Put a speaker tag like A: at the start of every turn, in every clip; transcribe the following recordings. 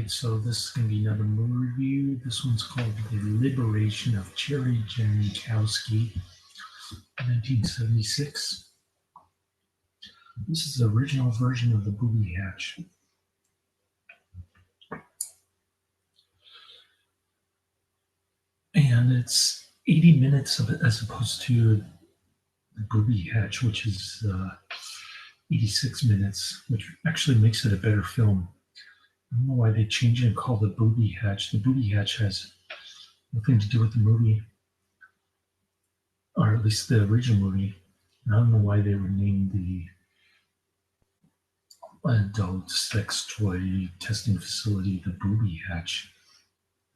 A: So this is going to be another movie review. This one's called The Liberation of Cherry Jankowski, 1976. This is the original version of the Booby Hatch. And it's 80 minutes of it as opposed to the Booby Hatch, which is 86 minutes, which actually makes it a better film. I don't know why they changed it and called it Booby Hatch. The Booby Hatch has nothing to do with the movie, or at least the original movie. And I don't know why they would name the adult sex toy testing facility the Booby Hatch.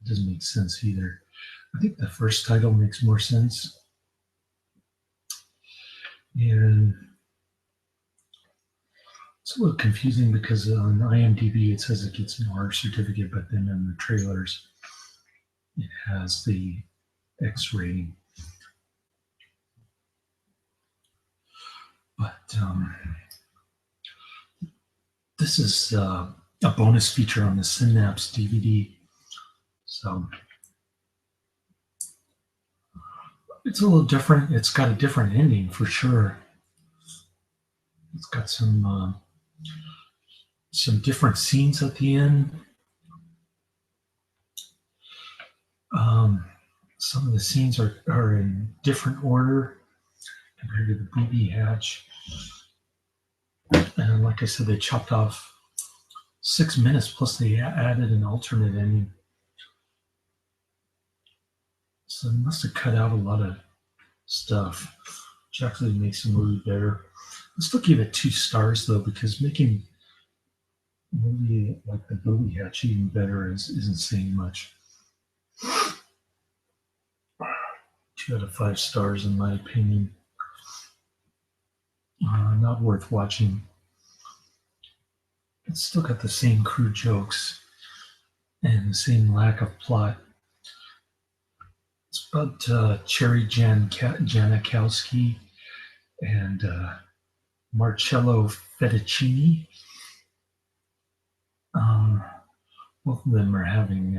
A: It doesn't make sense either. I think the first title makes more sense. And it's a little confusing because on IMDb it says it gets an R certificate, but then in the trailers it has the X rating. But this is a bonus feature on the Synapse DVD. So it's a little different. It's got a different ending for sure. It's got some different scenes at the end. Some of the scenes are in different order compared to the Booby Hatch. And like I said, they chopped off 6 minutes, plus they added an alternate ending. So they must have cut out a lot of stuff, which actually makes the movie better. I still give it 2 stars though, because making a movie like the Booby Hatch even better isn't saying much. 2 out of 5 stars in my opinion. Not worth watching. It's still got the same crude jokes and the same lack of plot. It's about Cherry Jankowski and Marcello Fettuccini. Both of them are having,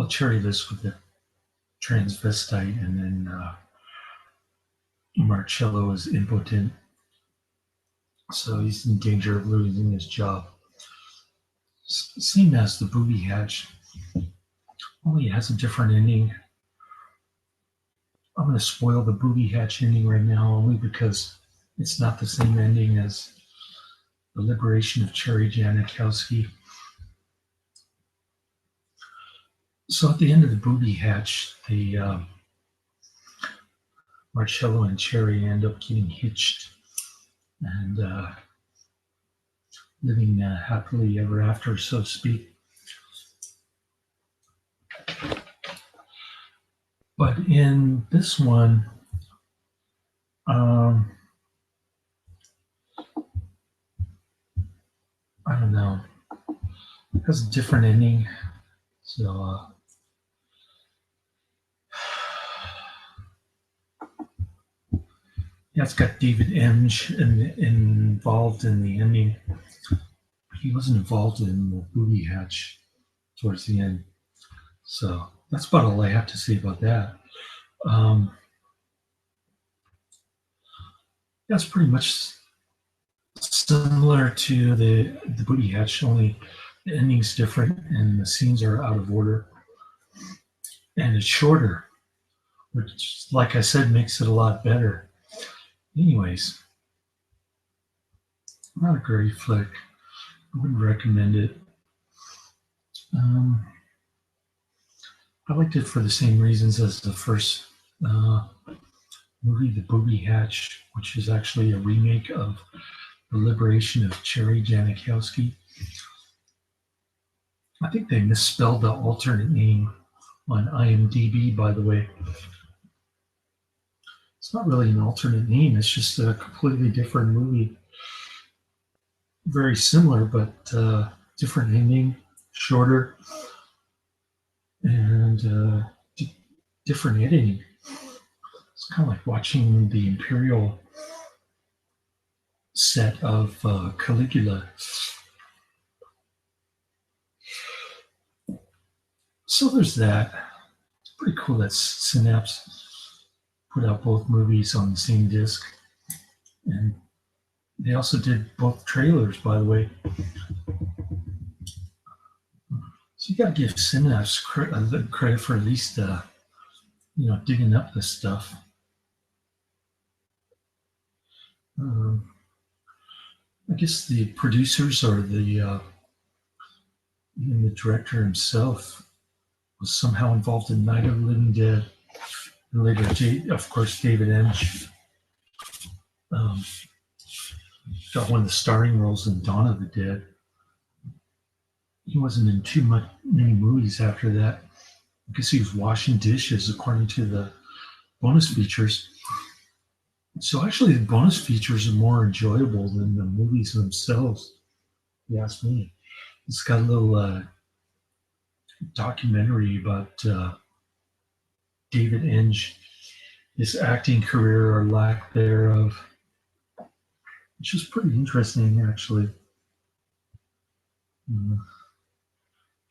A: Cherry lives with a transvestite, and then Marcello is impotent, so he's in danger of losing his job. Same as the Booby Hatch, only it has a different ending. I'm going to spoil the Booby Hatch ending right now only because it's not the same ending as The Liberation of Cherry Jankowski. So at the end of the Booby Hatch, Marcello and Cherry end up getting hitched and living happily ever after, so to speak. But in this one, I don't know. It has a different ending. So, yeah, it's got David Emge involved in the ending. He wasn't involved in the Booby Hatch towards the end. So that's about all I have to say about that. That's pretty much similar to the Booby Hatch, only the ending's different and the scenes are out of order. And it's shorter, which, like I said, makes it a lot better. Anyways, not a great flick. I wouldn't recommend it. I liked it for the same reasons as the first movie, The Booby Hatch, which is actually a remake of The Liberation of Cherry Jankowski. I think they misspelled the alternate name on IMDb, by the way. It's not really an alternate name, it's just a completely different movie. Very similar, but different ending, shorter, and different editing. It's kind of like watching the Imperial set of Caligula. So there's that. It's pretty cool that Synapse put out both movies on the same disc. And they also did both trailers, by the way. So you got to give Synapse credit for at least, digging up this stuff. I guess the producers or even the director himself was somehow involved in Night of the Living Dead. And later, of course, David Emge got one of the starring roles in Dawn of the Dead. He wasn't in too many movies after that. I guess he was washing dishes, according to the bonus features. So actually, the bonus features are more enjoyable than the movies themselves, if you ask me. It's got a little documentary about David Emge, his acting career or lack thereof, which is pretty interesting, actually. I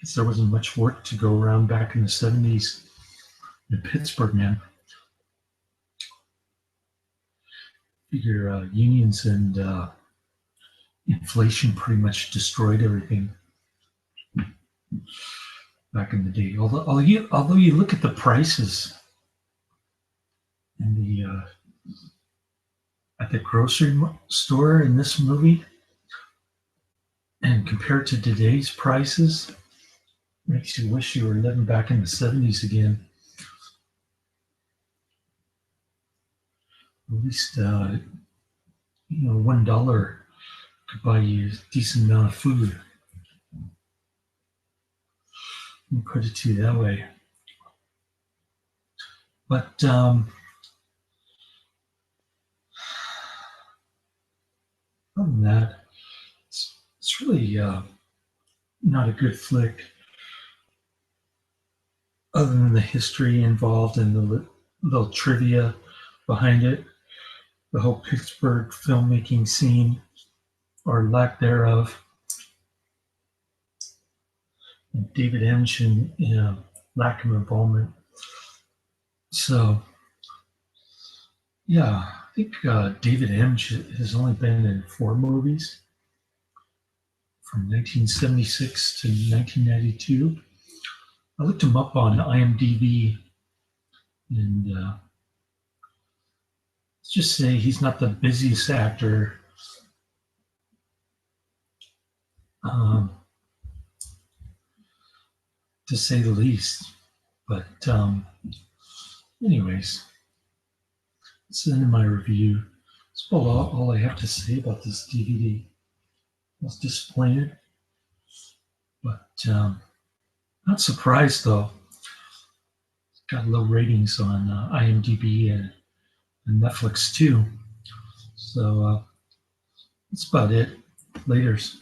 A: guess there wasn't much work to go around back in the 70s in Pittsburgh, man. Figure unions and inflation pretty much destroyed everything back in the day. Although you look at the prices in at the grocery store in this movie and compare it to today's prices, makes you wish you were living back in the 70s again. At least, $1 could buy you a decent amount of food. Let me put it to you that way. But other than that, it's really not a good flick. Other than the history involved and the little trivia behind it, the whole Pittsburgh filmmaking scene, or lack thereof, and David Emge and lack of involvement. So, yeah, I think David Emge has only been in 4 movies from 1976 to 1992. I looked him up on IMDb, and let's just say he's not the busiest actor. To say the least. But anyways, that's the end of my review. That's about all I have to say about this DVD. I was disappointed, but not surprised though. It's got low ratings on IMDb and Netflix too. So that's about it. Laters.